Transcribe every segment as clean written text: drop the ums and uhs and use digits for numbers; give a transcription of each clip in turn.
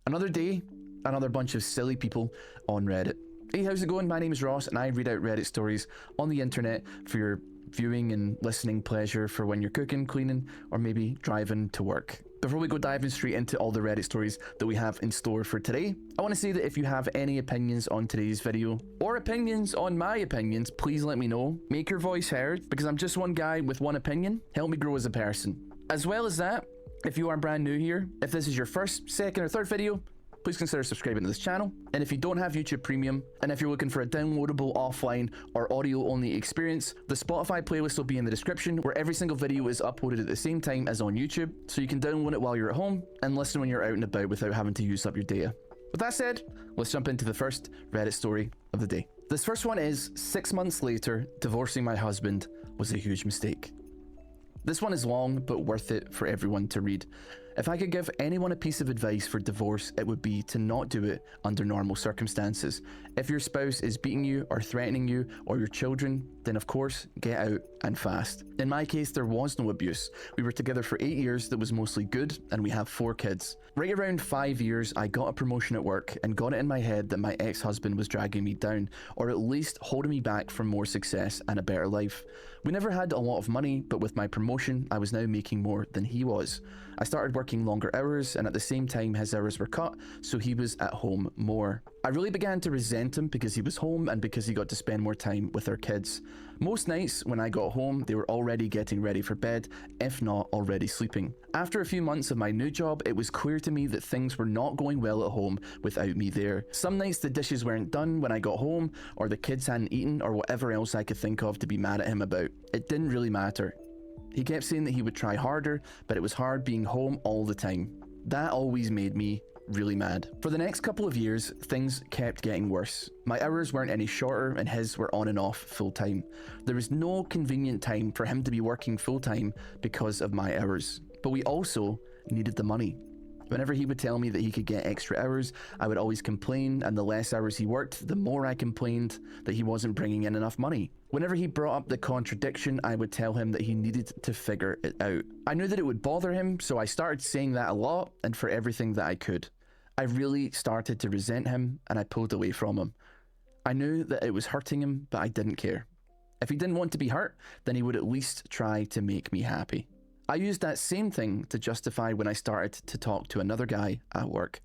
Another day, another bunch of silly people on Reddit. Hey, how's it going? My name is Ross and I read out Reddit stories on the internet for your viewing and listening pleasure for when you're cooking, cleaning, or maybe driving to work. Before we go diving straight into all the Reddit stories that we have in store for today, I want to say that if you have any opinions on today's video, or opinions on my opinions, please let me know. Make your voice heard, because I'm just one guy with one opinion. Help me grow as a person. As well as that, if you are brand new here, if this is your first, second, or third video, please consider subscribing to this channel. And if you don't have YouTube Premium, and if you're looking for a downloadable, offline, or audio-only experience, the Spotify playlist will be in the description, where every single video is uploaded at the same time as on YouTube, so you can download it while you're at home, and listen when you're out and about without having to use up your data. With that said, let's jump into the first Reddit story of the day. This first one is, 6 months later, divorcing my husband was a huge mistake. This one is long, but worth it for everyone to read. If I could give anyone a piece of advice for divorce, it would be to not do it under normal circumstances. If your spouse is beating you or threatening you or your children, then of course, get out and fast. In my case, there was no abuse. We were together for 8 years that was mostly good, and we have 4 kids. Right around 5 years, I got a promotion at work and got it in my head that my ex-husband was dragging me down, or at least holding me back from more success and a better life. We never had a lot of money, but with my promotion, I was now making more than he was. I started working longer hours, and at the same time his hours were cut, so he was at home more. I really began to resent him because he was home and because he got to spend more time with our kids. Most nights when I got home, they were already getting ready for bed, if not already sleeping. After a few months of my new job, it was clear to me that things were not going well at home without me there. Some nights the dishes weren't done when I got home, or the kids hadn't eaten, or whatever else I could think of to be mad at him about. It didn't really matter. He kept saying that he would try harder, but it was hard being home all the time. That always made me really mad. For the next couple of years, things kept getting worse. My hours weren't any shorter and his were on and off full time. There was no convenient time for him to be working full time because of my hours. But we also needed the money. Whenever he would tell me that he could get extra hours, I would always complain, and the less hours he worked, the more I complained that he wasn't bringing in enough money. Whenever he brought up the contradiction, I would tell him that he needed to figure it out. I knew that it would bother him, so I started saying that a lot and for everything that I could. I really started to resent him, and I pulled away from him. I knew that it was hurting him, but I didn't care. If he didn't want to be hurt, then he would at least try to make me happy. I used that same thing to justify when I started to talk to another guy at work.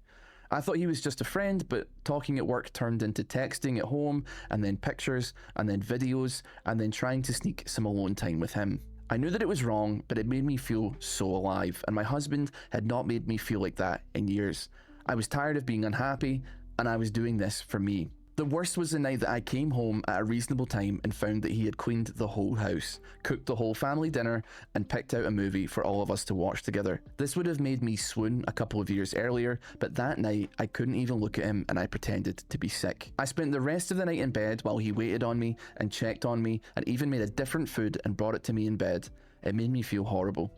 I thought he was just a friend, but talking at work turned into texting at home, and then pictures, and then videos, and then trying to sneak some alone time with him. I knew that it was wrong, but it made me feel so alive, and my husband had not made me feel like that in years. I was tired of being unhappy, and I was doing this for me. The worst was the night that I came home at a reasonable time and found that he had cleaned the whole house, cooked the whole family dinner, and picked out a movie for all of us to watch together. This would have made me swoon a couple of years earlier, but that night I couldn't even look at him and I pretended to be sick. I spent the rest of the night in bed while he waited on me and checked on me and even made a different food and brought it to me in bed. It made me feel horrible.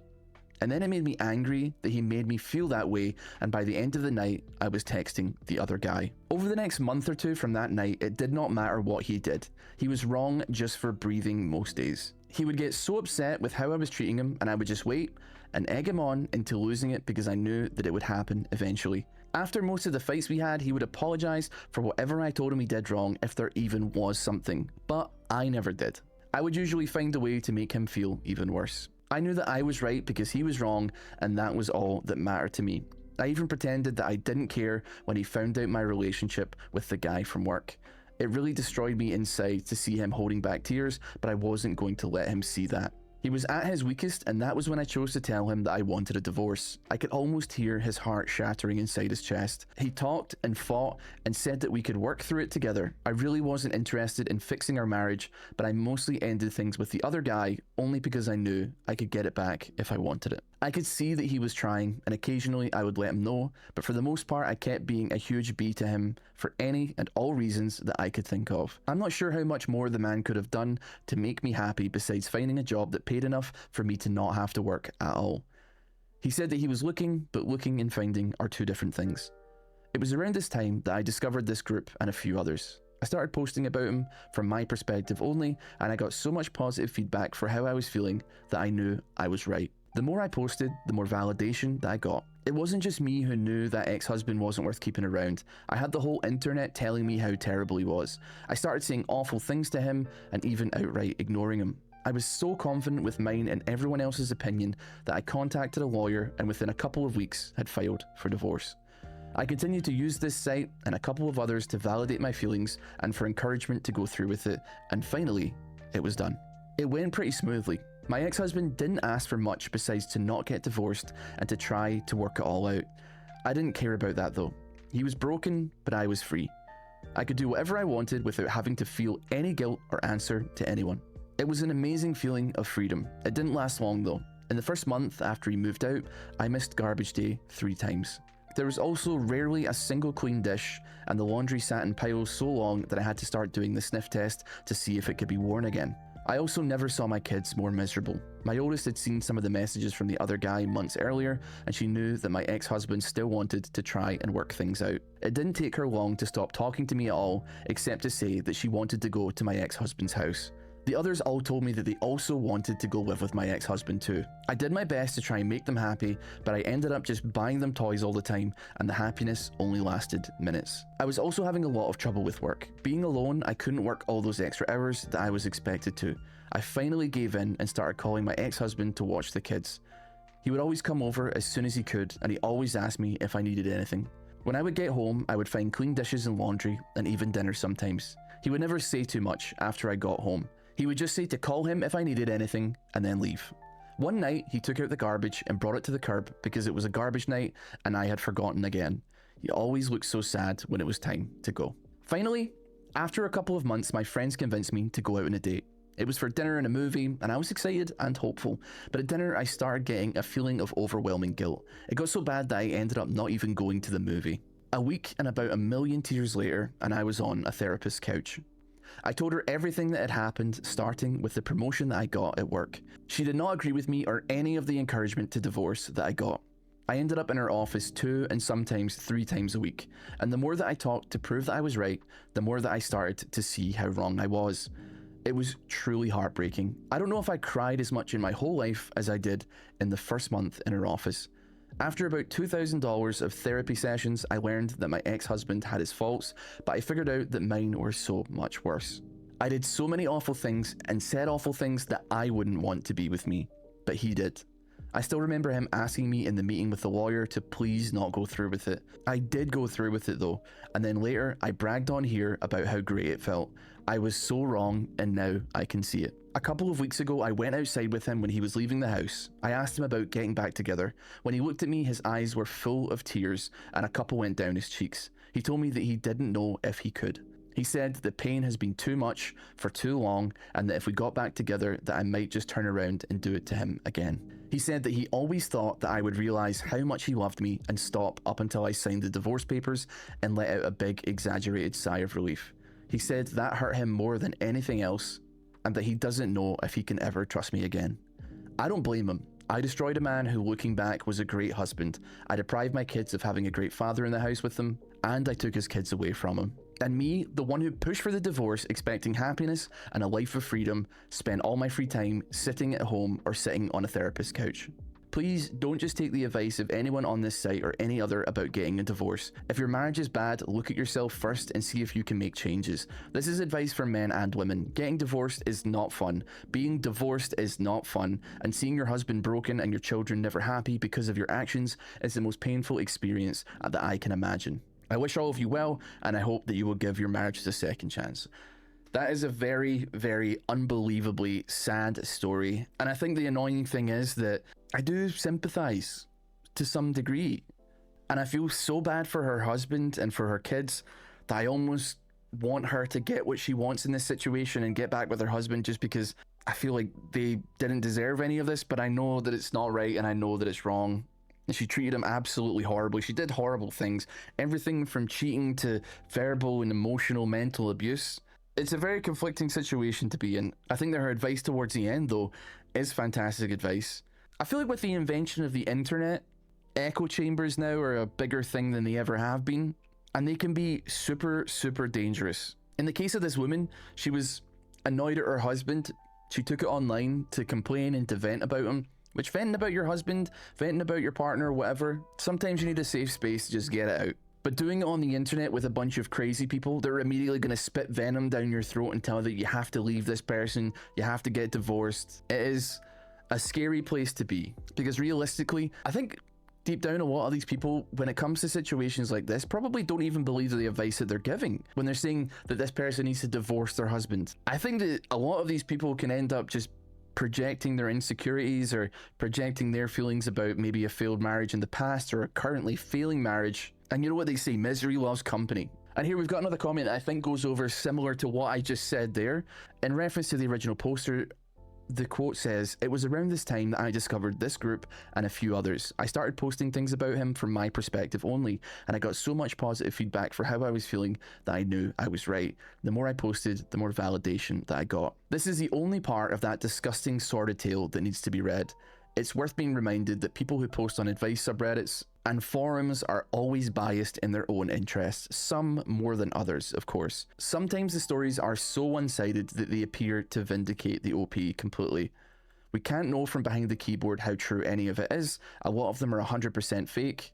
And then it made me angry that he made me feel that way, and by the end of the night, I was texting the other guy. Over the next month or two from that night, it did not matter what he did. He was wrong just for breathing most days. He would get so upset with how I was treating him, and I would just wait and egg him on into losing it because I knew that it would happen eventually. After most of the fights we had, he would apologize for whatever I told him he did wrong, if there even was something. But I never did. I would usually find a way to make him feel even worse. I knew that I was right because he was wrong, and that was all that mattered to me. I even pretended that I didn't care when he found out my relationship with the guy from work. It really destroyed me inside to see him holding back tears, but I wasn't going to let him see that. He was at his weakest, and that was when I chose to tell him that I wanted a divorce. I could almost hear his heart shattering inside his chest. He talked and fought and said that we could work through it together. I really wasn't interested in fixing our marriage, but I mostly ended things with the other guy only because I knew I could get it back if I wanted it. I could see that he was trying, and occasionally I would let him know, but for the most part I kept being a huge B to him for any and all reasons that I could think of. I'm not sure how much more the man could have done to make me happy besides finding a job that paid enough for me to not have to work at all. He said that he was looking, but looking and finding are two different things. It was around this time that I discovered this group and a few others. I started posting about him from my perspective only, and I got so much positive feedback for how I was feeling that I knew I was right. The more I posted, the more validation that I got. It wasn't just me who knew that ex-husband wasn't worth keeping around. I had the whole internet telling me how terrible he was. I started saying awful things to him and even outright ignoring him. I was so confident with mine and everyone else's opinion that I contacted a lawyer and within a couple of weeks had filed for divorce. I continued to use this site and a couple of others to validate my feelings and for encouragement to go through with it, and finally, it was done. It went pretty smoothly. My ex-husband didn't ask for much besides to not get divorced and to try to work it all out. I didn't care about that though. He was broken, but I was free. I could do whatever I wanted without having to feel any guilt or answer to anyone. It was an amazing feeling of freedom. It didn't last long though. In the first month after he moved out, I missed garbage day 3 times. There was also rarely a single clean dish, and the laundry sat in piles so long that I had to start doing the sniff test to see if it could be worn again. I also never saw my kids more miserable. My oldest had seen some of the messages from the other guy months earlier, and she knew that my ex-husband still wanted to try and work things out. It didn't take her long to stop talking to me at all, except to say that she wanted to go to my ex-husband's house. The others all told me that they also wanted to go live with my ex-husband too. I did my best to try and make them happy, but I ended up just buying them toys all the time, and the happiness only lasted minutes. I was also having a lot of trouble with work. Being alone, I couldn't work all those extra hours that I was expected to. I finally gave in and started calling my ex-husband to watch the kids. He would always come over as soon as he could, and he always asked me if I needed anything. When I would get home, I would find clean dishes and laundry, and even dinner sometimes. He would never say too much after I got home. He would just say to call him if I needed anything, and then leave. One night, he took out the garbage and brought it to the curb because it was a garbage night and I had forgotten again. He always looked so sad when it was time to go. Finally, after a couple of months, my friends convinced me to go out on a date. It was for dinner and a movie, and I was excited and hopeful, but at dinner I started getting a feeling of overwhelming guilt. It got so bad that I ended up not even going to the movie. A week and about 1 million tears later, and I was on a therapist's couch. I told her everything that had happened, starting with the promotion that I got at work. She did not agree with me or any of the encouragement to divorce that I got. I ended up in her office 2 and sometimes 3 times a week, and the more that I talked to prove that I was right, the more that I started to see how wrong I was. It was truly heartbreaking. I don't know if I cried as much in my whole life as I did in the first month in her office. After about $2,000 of therapy sessions, I learned that my ex-husband had his faults, but I figured out that mine were so much worse. I did so many awful things and said awful things that I wouldn't want to be with me, but he did. I still remember him asking me in the meeting with the lawyer to please not go through with it. I did go through with it though, and then later I bragged on here about how great it felt. I was so wrong, and now I can see it. A couple of weeks ago, I went outside with him when he was leaving the house. I asked him about getting back together. When he looked at me, his eyes were full of tears, and a couple went down his cheeks. He told me that he didn't know if he could. He said the pain has been too much for too long, and that if we got back together, that I might just turn around and do it to him again. He said that he always thought that I would realize how much he loved me and stop up until I signed the divorce papers and let out a big exaggerated sigh of relief. He said that hurt him more than anything else, and that he doesn't know if he can ever trust me again. I don't blame him. I destroyed a man who, looking back, was a great husband. I deprived my kids of having a great father in the house with them, and I took his kids away from him. And me, the one who pushed for the divorce, expecting happiness and a life of freedom, spent all my free time sitting at home or sitting on a therapist's couch. Please don't just take the advice of anyone on this site or any other about getting a divorce. If your marriage is bad, look at yourself first and see if you can make changes. This is advice for men and women. Getting divorced is not fun. Being divorced is not fun. And seeing your husband broken and your children never happy because of your actions is the most painful experience that I can imagine. I wish all of you well, and I hope that you will give your marriage a second chance. That is a very, very unbelievably sad story. And I think the annoying thing is that I do sympathize to some degree. And I feel so bad for her husband and for her kids that I almost want her to get what she wants in this situation and get back with her husband, just because I feel like they didn't deserve any of this, but I know that it's not right and I know that it's wrong. And she treated him absolutely horribly. She did horrible things. Everything from cheating to verbal and emotional mental abuse. It's a very conflicting situation to be in. I think that her advice towards the end, though, is fantastic advice. I feel like with the invention of the internet, echo chambers now are a bigger thing than they ever have been, and they can be super, super dangerous. In the case of this woman, she was annoyed at her husband. She took it online to complain and to vent about him. Which, venting about your husband, venting about your partner, whatever, sometimes you need a safe space to just get it out. But doing it on the internet with a bunch of crazy people, they're immediately going to spit venom down your throat and tell you that you have to leave this person, you have to get divorced. It is a scary place to be, because realistically, I think deep down a lot of these people, when it comes to situations like this, probably don't even believe the advice that they're giving when they're saying that this person needs to divorce their husband. I think that a lot of these people can end up just projecting their insecurities or projecting their feelings about maybe a failed marriage in the past or a currently failing marriage. And you know what they say, misery loves company. And here we've got another comment that I think goes over similar to what I just said there. In reference to the original poster, the quote says, "It was around this time that I discovered this group and a few others. I started posting things about him from my perspective only, and I got so much positive feedback for how I was feeling that I knew I was right. The more I posted, the more validation that I got." This is the only part of that disgusting sordid tale that needs to be read. It's worth being reminded that people who post on advice subreddits and forums are always biased in their own interests, some more than others, of course. Sometimes the stories are so one-sided that they appear to vindicate the OP completely. We can't know from behind the keyboard how true any of it is. A lot of them are 100% fake,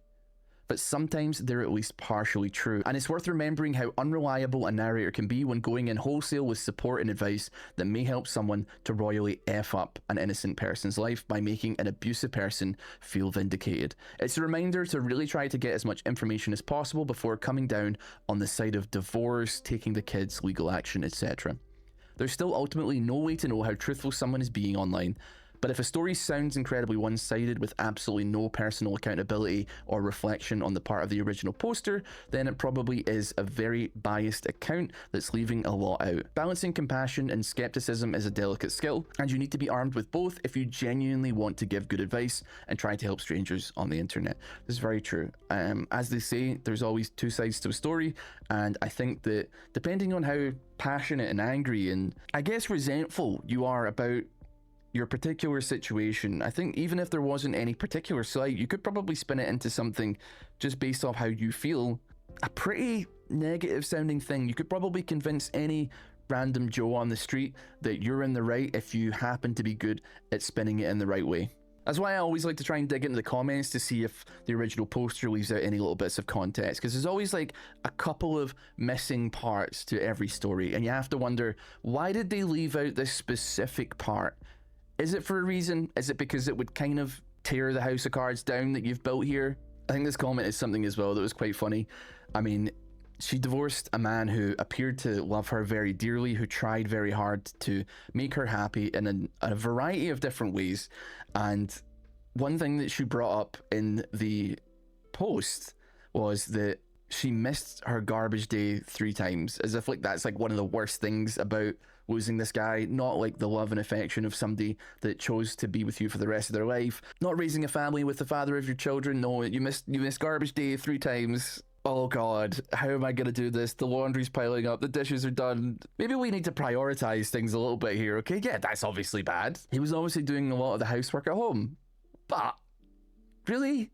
but sometimes they're at least partially true. And it's worth remembering how unreliable a narrator can be when going in wholesale with support and advice that may help someone to royally F up an innocent person's life by making an abusive person feel vindicated. It's a reminder to really try to get as much information as possible before coming down on the side of divorce, taking the kids, legal action, etc. There's still ultimately no way to know how truthful someone is being online, but if a story sounds incredibly one-sided with absolutely no personal accountability or reflection on the part of the original poster, then it probably is a very biased account that's leaving a lot out. Balancing compassion and skepticism is a delicate skill, and you need to be armed with both if you genuinely want to give good advice and try to help strangers on the internet. This is very true. As they say, there's always two sides to a story, and I think that depending on how passionate and angry and, I guess, resentful you are about your particular situation, I think even if there wasn't any particular side, you could probably spin it into something just based off how you feel. A pretty negative sounding thing. You could probably convince any random Joe on the street that you're in the right if you happen to be good at spinning it in the right way. That's why I always like to try and dig into the comments to see if the original poster leaves out any little bits of context, because there's always like a couple of missing parts to every story, and you have to wonder, why did they leave out this specific part? Is it for a reason? Is it because it would kind of tear the house of cards down that you've built here? I think this comment is something as well that was quite funny. I mean, she divorced a man who appeared to love her very dearly, who tried very hard to make her happy in a variety of different ways. And one thing that she brought up in the post was that she missed her garbage day 3 times, as if like that's like one of the worst things about losing this guy. Not like the love and affection of somebody that chose to be with you for the rest of their life, not raising a family with the father of your children. No, you missed garbage day 3 times. Oh god, how am I gonna do this? The laundry's piling up, the dishes are done. Maybe we need to prioritize things a little bit here, okay? Yeah, that's obviously bad. He was obviously doing a lot of the housework at home, but really?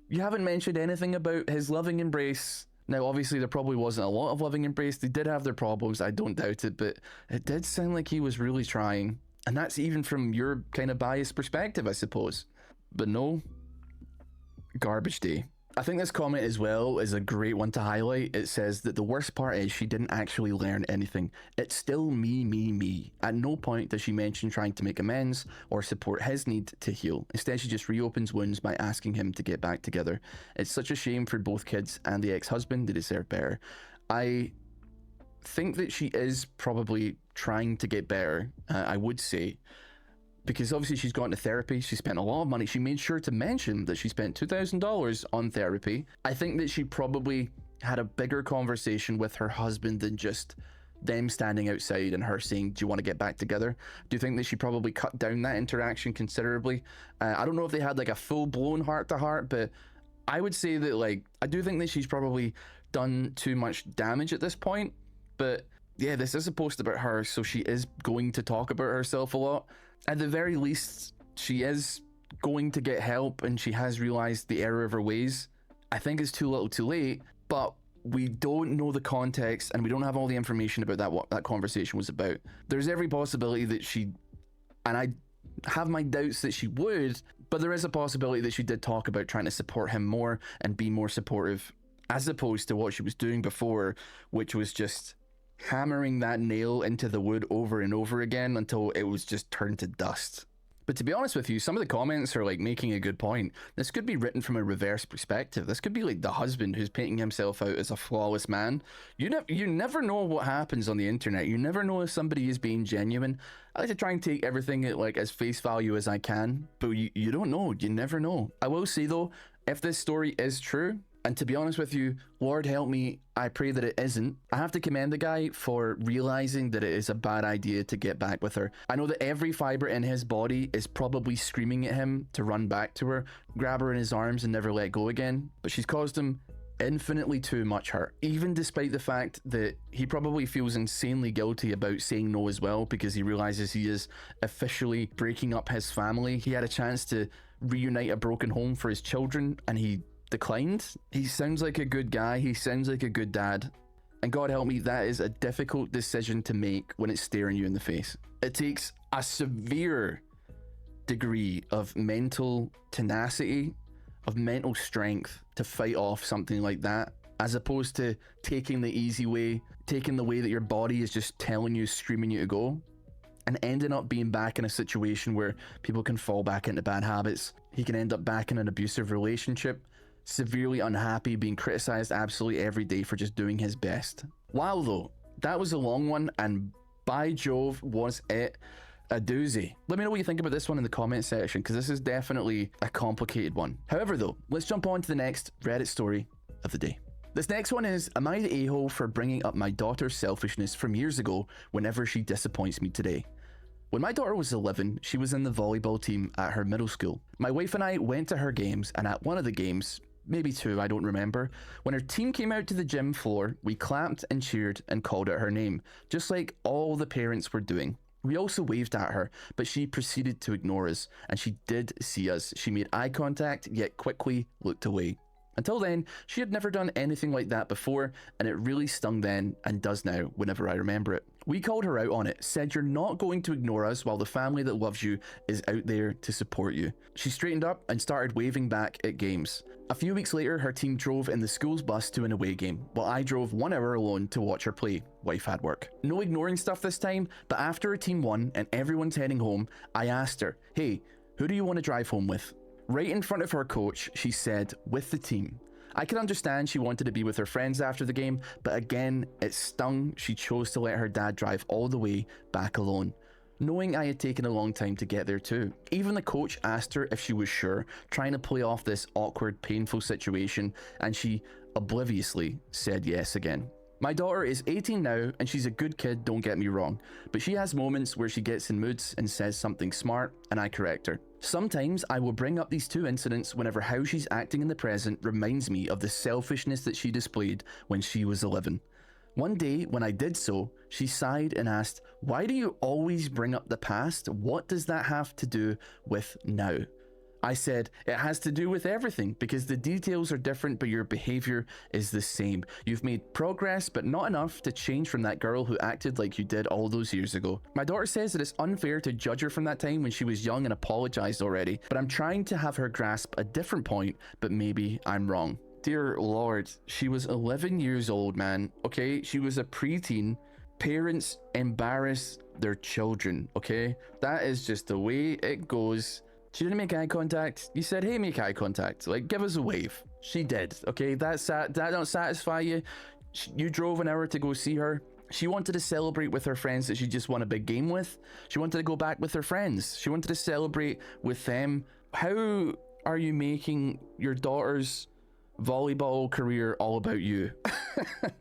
You haven't mentioned anything about his loving embrace. Now, obviously, there probably wasn't a lot of loving embrace. They did have their problems, I don't doubt it, but it did sound like he was really trying. And that's even from your kind of biased perspective, I suppose. But no, garbage day. I think this comment as well is a great one to highlight. It says that the worst part is she didn't actually learn anything. It's still me. At no point does she mention trying to make amends or support his need to heal. Instead, she just reopens wounds by asking him to get back together. It's such a shame for both kids and the ex-husband. They deserve better. I think that she is probably trying to get better, I would say. Because obviously she's gone to therapy, she spent a lot of money. She made sure to mention that she spent $2,000 on therapy. I think that she probably had a bigger conversation with her husband than just them standing outside and her saying, do you want to get back together? Do you think that she probably cut down that interaction considerably? I don't know if they had like a full-blown heart-to-heart, but I would say that like, I do think that she's probably done too much damage at this point. But yeah, this is a post about her, so she is going to talk about herself a lot. At the very least, she is going to get help, and she has realized the error of her ways. I think it's too little too late, but we don't know the context and we don't have all the information about that, what that conversation was about. There's every possibility that she, and I have my doubts that she would, But there is a possibility that she did talk about trying to support him more and be more supportive, as opposed to what she was doing before, which was just hammering that nail into the wood over and over again until it was just turned to dust. But to be honest with you, some of the comments are like making a good point. This could be written from a reverse perspective. This could be like the husband who's painting himself out as a flawless man. You never know what happens on the internet. You never know if somebody is being genuine. I like to try and take everything at like as face value as I can, but you don't know. You never know. I will say though, if this story is true, and to be honest with you, Lord help me, I pray that it isn't, I have to commend the guy for realizing that it is a bad idea to get back with her. I know that every fiber in his body is probably screaming at him to run back to her, grab her in his arms and never let go again, but she's caused him infinitely too much hurt, even despite the fact that he probably feels insanely guilty about saying no as well, because he realizes he is officially breaking up his family. He had a chance to reunite a broken home for his children and he declined. He sounds like a good guy. He sounds like a good dad. And God help me, that is a difficult decision to make when it's staring you in the face. It takes a severe degree of mental tenacity, of mental strength to fight off something like that, as opposed to taking the easy way, taking the way that your body is just telling you, screaming you to go, and ending up being back in a situation where people can fall back into bad habits. He can end up back in an abusive relationship, severely unhappy, being criticized absolutely every day for just doing his best. Wow though, that was a long one, and by Jove was it a doozy. Let me know what you think about this one in the comment section, because this is definitely a complicated one. However though, let's jump on to the next Reddit story of the day. This next one is, am I the a-hole for bringing up my daughter's selfishness from years ago whenever she disappoints me today? When my daughter was 11, she was in the volleyball team at her middle school. My wife and I went to her games, and at one of the games, maybe two, I don't remember, when her team came out to the gym floor, we clapped and cheered and called out her name, just like all the parents were doing. We also waved at her, but she proceeded to ignore us, and she did see us. She made eye contact, yet quickly looked away. Until then, she had never done anything like that before, and it really stung then and does now whenever I remember it. We called her out on it, said you're not going to ignore us while the family that loves you is out there to support you. She straightened up and started waving back at games. A few weeks later, her team drove in the school's bus to an away game, while I drove 1 hour alone to watch her play. Wife had work. No ignoring stuff this time, but after her team won and everyone's heading home, I asked her, hey, who do you want to drive home with? Right in front of her coach, she said, with the team. I could understand she wanted to be with her friends after the game, but again, it stung she chose to let her dad drive all the way back alone, knowing I had taken a long time to get there too. Even the coach asked her if she was sure, trying to play off this awkward, painful situation, and she obliviously said yes again. My daughter is 18 now, and she's a good kid, don't get me wrong, but she has moments where she gets in moods and says something smart, and I correct her. Sometimes I will bring up these two incidents whenever how she's acting in the present reminds me of the selfishness that she displayed when she was 11. One day, when I did so, she sighed and asked, why do you always bring up the past? What does that have to do with now? I said, it has to do with everything, because the details are different, but your behavior is the same. You've made progress, but not enough to change from that girl who acted like you did all those years ago. My daughter says that it's unfair to judge her from that time when she was young and apologized already, but I'm trying to have her grasp a different point, but maybe I'm wrong. Dear Lord, she was 11 years old, man, okay? She was a preteen. Parents embarrass their children, okay? That is just the way it goes. She didn't make eye contact. You said, hey, make eye contact. Like, give us a wave. She did. Okay, that don't satisfy you. You drove an hour to go see her. She wanted to celebrate with her friends that she just won a big game with. She wanted to go back with her friends. She wanted to celebrate with them. How are you making your daughter's volleyball career all about you?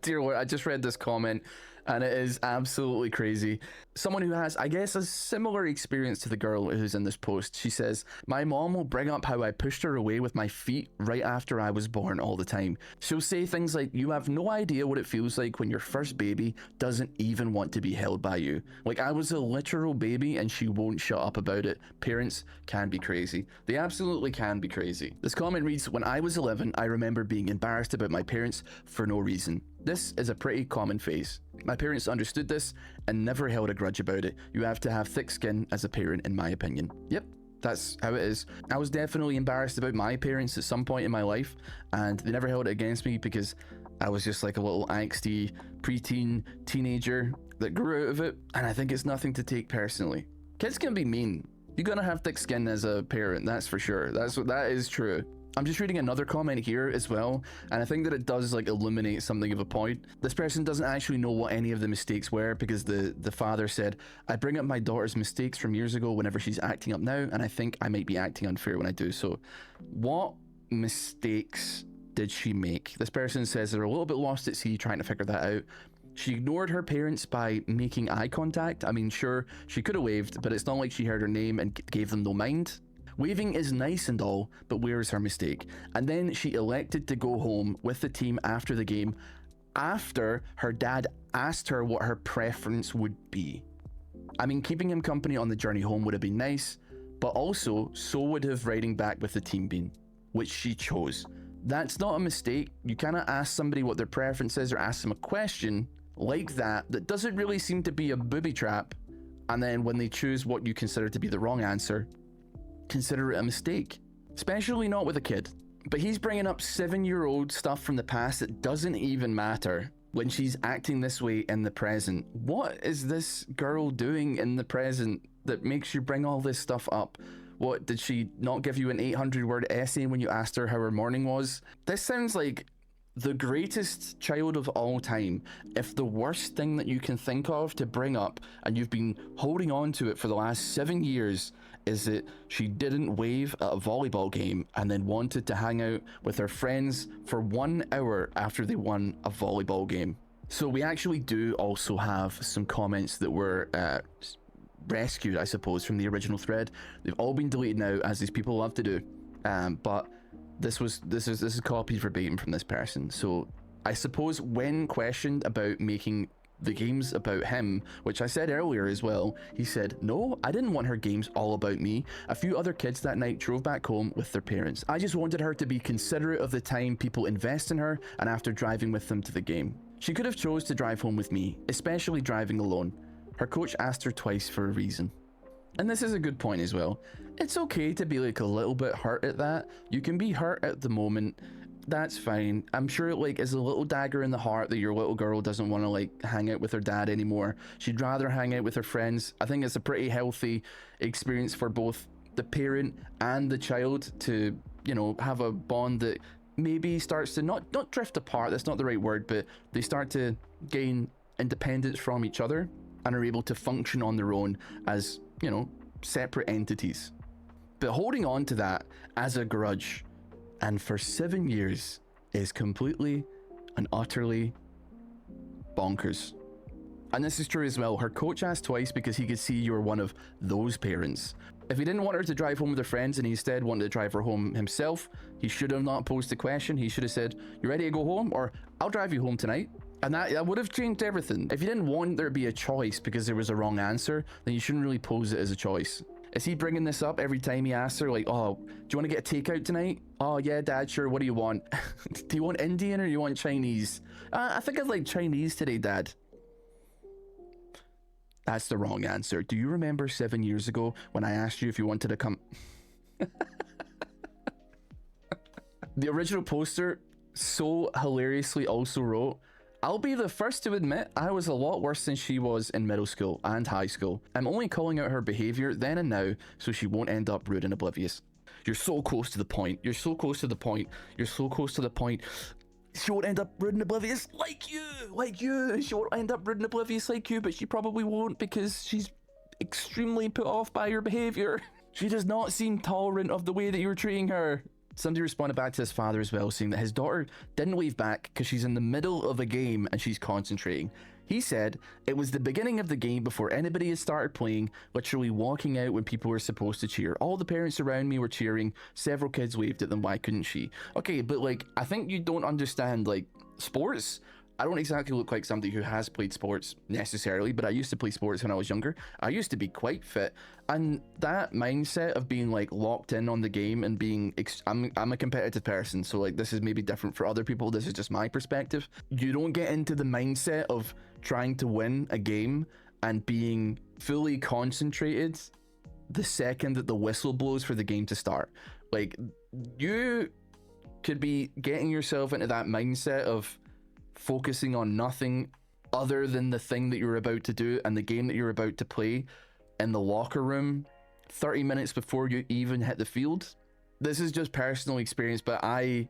Dear Lord, I just read this comment and it is absolutely crazy. Someone who has, I guess, a similar experience to the girl who's in this post. She says, my mom will bring up how I pushed her away with my feet right after I was born all the time. She'll say things like, you have no idea what it feels like when your first baby doesn't even want to be held by you. Like I was a literal baby and she won't shut up about it. Parents can be crazy. They absolutely can be crazy. This comment reads, when I was 11, I remember being embarrassed about my parents for no reason. This is a pretty common phase. My parents understood this and never held a grudge about it. You have to have thick skin as a parent, in my opinion. Yep, That's how it is. I was definitely embarrassed about my parents at some point in my life, and they never held it against me because I was just like a little angsty preteen teenager that grew out of it, and I think it's nothing to take personally. Kids can be mean. You're gonna have thick skin as a parent, that's for sure. That is true. I'm just reading another comment here as well, and I think that it does like illuminate something of a point. This person doesn't actually know what any of the mistakes were, because the father said, I bring up my daughter's mistakes from years ago whenever she's acting up now, and I think I might be acting unfair when I do so. What mistakes did she make? This person says they're a little bit lost at sea trying to figure that out. She ignored her parents by making eye contact. I mean, sure, she could have waved, but it's not like she heard her name and gave them no mind. Waving is nice and all, but where's her mistake? And then she elected to go home with the team after the game, after her dad asked her what her preference would be. I mean, keeping him company on the journey home would have been nice, but also so would have riding back with the team been, which she chose. That's not a mistake. You cannot ask somebody what their preference is or ask them a question like that doesn't really seem to be a booby trap, and then when they choose what you consider to be the wrong answer, consider it a mistake, especially not with a kid. But he's bringing up 7-year-old stuff from the past that doesn't even matter when she's acting this way in the present. What is this girl doing in the present that makes you bring all this stuff up? What, did she not give you an 800-word essay when you asked her how her morning was? This sounds like the greatest child of all time, if the worst thing that you can think of to bring up, and you've been holding on to it for the last 7 years, is that she didn't wave at a volleyball game and then wanted to hang out with her friends for 1 hour after they won a volleyball game. So we actually do also have some comments that were rescued, I suppose, from the original thread. They've all been deleted now, as these people love to do, but this is copied verbatim from this person. So I suppose when questioned about making the games about him, which I said earlier as well, he said, no, I didn't want her games all about me. A few other kids that night drove back home with their parents. I just wanted her to be considerate of the time people invest in her, and after driving with them to the game. She could have chose to drive home with me, especially driving alone. Her coach asked her twice for a reason. And this is a good point as well. It's okay to be like a little bit hurt at that. You can be hurt at the moment. That's fine. I'm sure it like is a little dagger in the heart that your little girl doesn't want to like hang out with her dad anymore. She'd rather hang out with her friends. I think it's a pretty healthy experience for both the parent and the child to, you know, have a bond that maybe starts to not drift apart. That's not the right word, but they start to gain independence from each other and are able to function on their own as, you know, separate entities. But holding on to that as a grudge and for 7 years is completely and utterly bonkers. And this is true as well. Her coach asked twice because he could see you were one of those parents. If he didn't want her to drive home with her friends and he instead wanted to drive her home himself, he should have not posed the question. He should have said, you ready to go home? Or I'll drive you home tonight. And that would have changed everything. If you didn't want there to be a choice because there was a wrong answer, then you shouldn't really pose it as a choice. Is he bringing this up every time he asks her, like, oh, do you want to get a takeout tonight? Oh, yeah, Dad, sure. What do you want? Do you want Indian or do you want Chinese? I think I'd like Chinese today, Dad. That's the wrong answer. Do you remember 7 years ago when I asked you if you wanted to come? The original poster so hilariously also wrote, I'll be the first to admit I was a lot worse than she was in middle school and high school. I'm only calling out her behavior then and now so she won't end up rude and oblivious. You're so close to the point. You're so close to the point. You're so close to the point. She won't end up rude and oblivious like you. She won't end up rude and oblivious like you, but she probably won't because she's extremely put off by your behavior. She does not seem tolerant of the way that you're treating her. Somebody responded back to his father as well, saying that his daughter didn't wave back because she's in the middle of a game and she's concentrating. He said, it was the beginning of the game before anybody had started playing, literally walking out when people were supposed to cheer. All the parents around me were cheering. Several kids waved at them. Why couldn't she? Okay, but like, I think you don't understand like sports. I don't exactly look like somebody who has played sports necessarily, but I used to play sports when I was younger. I used to be quite fit. And that mindset of being like locked in on the game and being, I'm a competitive person. So like, this is maybe different for other people. This is just my perspective. You don't get into the mindset of trying to win a game and being fully concentrated the second that the whistle blows for the game to start. Like, you could be getting yourself into that mindset of focusing on nothing other than the thing that you're about to do and the game that you're about to play in the locker room 30 minutes before you even hit the field. This is just personal experience, but I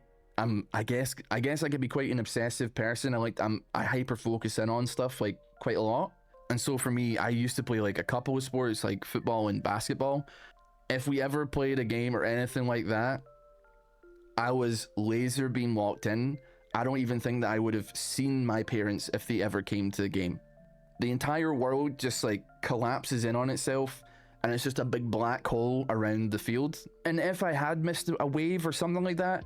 guess I could be quite an obsessive person. I hyper focus in on stuff like quite a lot. And so for me, I used to play like a couple of sports like football and basketball. If we ever played a game or anything like that, I was laser beam locked in. I don't even think that I would have seen my parents if they ever came to the game. The entire world just like collapses in on itself, and it's just a big black hole around the field. And if I had missed a wave or something like that,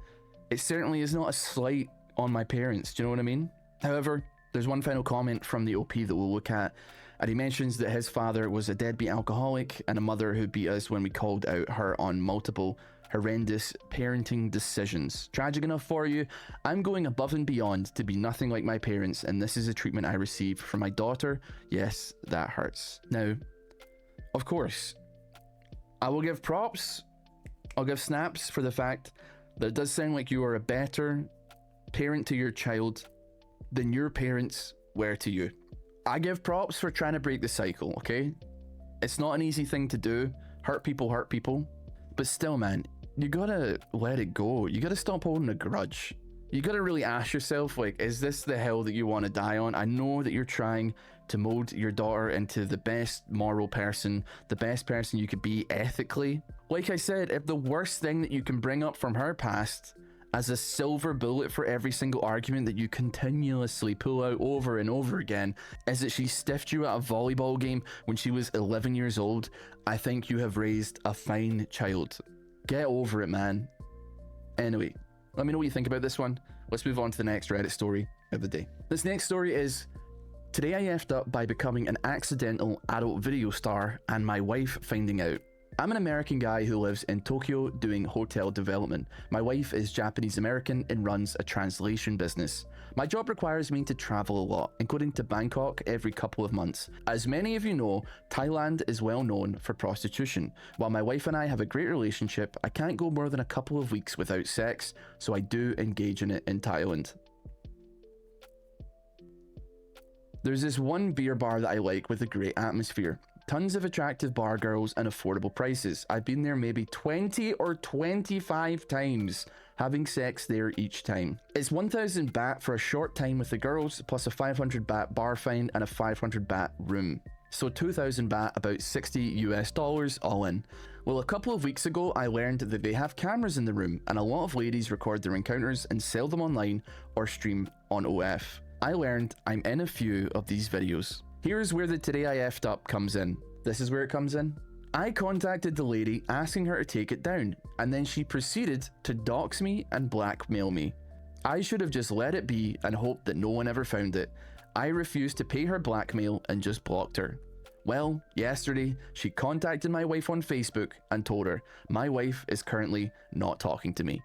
it certainly is not a slight on my parents. Do you know what I mean? However, there's one final comment from the OP that we'll look at, and he mentions that his father was a deadbeat alcoholic and a mother who beat us when we called out her on multiple horrendous parenting decisions. Tragic enough for you? I'm going above and beyond to be nothing like my parents, and this is the treatment I receive from my daughter. Yes, that hurts. Now, of course, I will give props, I'll give snaps for the fact that it does sound like you are a better parent to your child than your parents were to you. I give props for trying to break the cycle, okay? It's not an easy thing to do. Hurt people. But still, man, you gotta let it go. You gotta stop holding a grudge. You gotta really ask yourself, like, is this the hell that you want to die on? I know that you're trying to mold your daughter into the best moral person, the best person you could be ethically. Like I said, if the worst thing that you can bring up from her past as a silver bullet for every single argument that you continuously pull out over and over again is that she stiffed you at a volleyball game when she was 11 years old, I think you have raised a fine child. Get over it, man. Anyway, let me know what you think about this one. Let's move on to the next Reddit story of the day. This next story is, today I effed up by becoming an accidental adult video star and my wife finding out. I'm an American guy who lives in Tokyo doing hotel development. My wife is Japanese American and runs a translation business. My job requires me to travel a lot, including to Bangkok every couple of months. As many of you know, Thailand is well known for prostitution. While my wife and I have a great relationship, I can't go more than a couple of weeks without sex, so I do engage in it in Thailand. There's this one beer bar that I like with a great atmosphere. Tons of attractive bar girls and affordable prices. I've been there maybe 20 or 25 times, having sex there each time. It's 1,000 baht for a short time with the girls, plus a 500 baht bar fine and a 500 baht room. So 2,000 baht, about 60 US dollars all in. Well, a couple of weeks ago, I learned that they have cameras in the room, and a lot of ladies record their encounters and sell them online or stream on OF. I learned I'm in a few of these videos. Here's where the today I effed up comes in. This is where it comes in. I contacted the lady asking her to take it down, and then she proceeded to dox me and blackmail me. I should have just let it be and hoped that no one ever found it. I refused to pay her blackmail and just blocked her. Well, yesterday, she contacted my wife on Facebook and told her, my wife is currently not talking to me.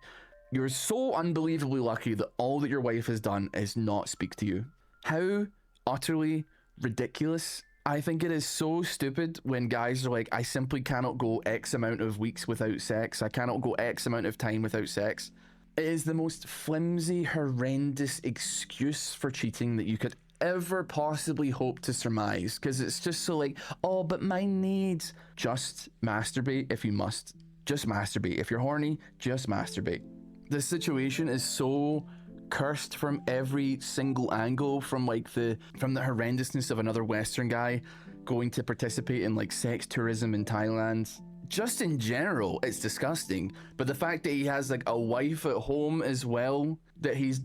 You're so unbelievably lucky that all that your wife has done is not speak to you. How utterly ridiculous. I think it is so stupid when guys are like, I simply cannot go X amount of weeks without sex. I cannot go X amount of time without sex. It is the most flimsy, horrendous excuse for cheating that you could ever possibly hope to surmise, because it's just so like, oh, but my needs. Just masturbate if you must. Just masturbate. If you're horny, just masturbate. This situation is so cursed from every single angle, from the horrendousness of another Western guy going to participate in like sex tourism in Thailand. Just in general, it's disgusting. But the fact that he has like a wife at home as well, that he's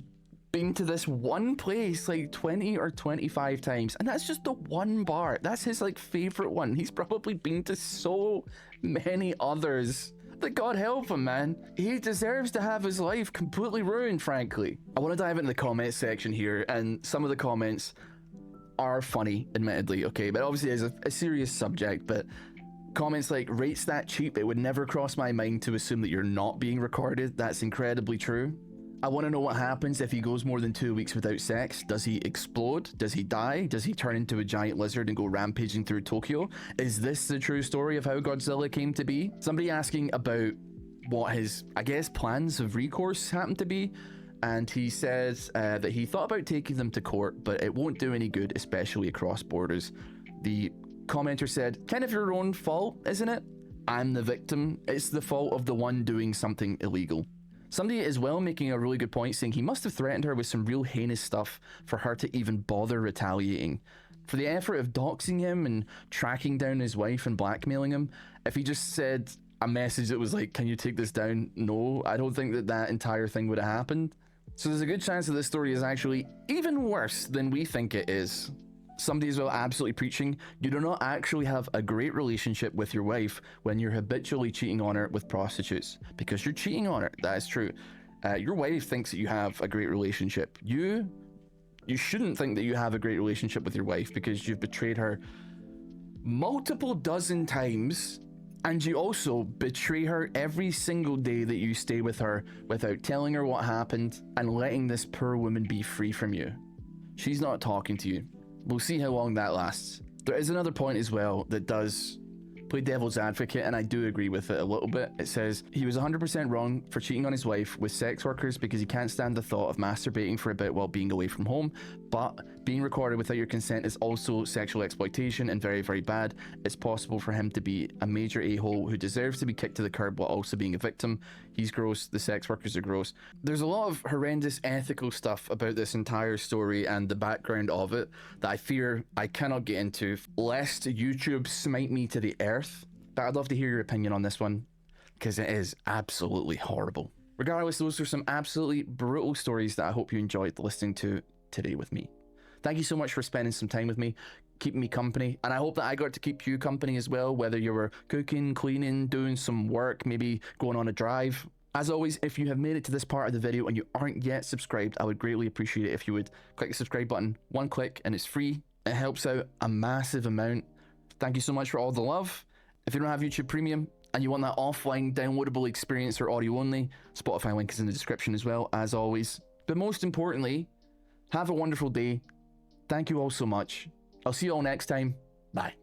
been to this one place like 20 or 25 times, and that's just the one bar. That's his like favorite one. He's probably been to so many others. But God help him, man. He deserves to have his life completely ruined, frankly. I want to dive into the comments section here, and some of the comments are funny, admittedly, okay? But obviously it's a serious subject, but comments like, rates that cheap, it would never cross my mind to assume that you're not being recorded. That's incredibly true. I want to know what happens if he goes more than 2 weeks without sex. Does he explode? Does he die? Does he turn into a giant lizard and go rampaging through Tokyo? Is this the true story of how Godzilla came to be? Somebody asking about what his, I guess, plans of recourse happened to be. And he says that he thought about taking them to court, but it won't do any good, especially across borders. The commenter said, kind of your own fault, isn't it? I'm the victim. It's the fault of the one doing something illegal. Somebody as well making a really good point, saying he must have threatened her with some real heinous stuff for her to even bother retaliating. For the effort of doxing him and tracking down his wife and blackmailing him, if he just said a message that was like, can you take this down? No, I don't think that that entire thing would have happened. So there's a good chance that this story is actually even worse than we think it is. Somebody as well absolutely preaching, you do not actually have a great relationship with your wife when you're habitually cheating on her with prostitutes, because you're cheating on her. That is true. Your wife thinks that you have a great relationship. You shouldn't think that you have a great relationship with your wife because you've betrayed her multiple dozen times, and you also betray her every single day that you stay with her without telling her what happened and letting this poor woman be free from you. She's not talking to you. We'll see how long that lasts. There is another point as well that does play devil's advocate, and I do agree with it a little bit. It says he was 100% wrong for cheating on his wife with sex workers because he can't stand the thought of masturbating for a bit while being away from home, but being recorded without your consent is also sexual exploitation and very, very bad. It's possible for him to be a major a-hole who deserves to be kicked to the curb while also being a victim. He's gross. The sex workers are gross. There's a lot of horrendous ethical stuff about this entire story and the background of it that I fear I cannot get into, lest YouTube smite me to the earth. But I'd love to hear your opinion on this one, because it is absolutely horrible. Regardless, those are some absolutely brutal stories that I hope you enjoyed listening to today with me. Thank you so much for spending some time with me, keeping me company, and I hope that I got to keep you company as well, whether you were cooking, cleaning, doing some work, maybe going on a drive. As always, if you have made it to this part of the video and you aren't yet subscribed, I would greatly appreciate it if you would click the subscribe button. One click and it's free. It helps out a massive amount. Thank you so much for all the love. If you don't have YouTube Premium and you want that offline downloadable experience or audio only, Spotify link is in the description as well, as always. But most importantly, have a wonderful day. Thank you all so much. I'll see you all next time. Bye.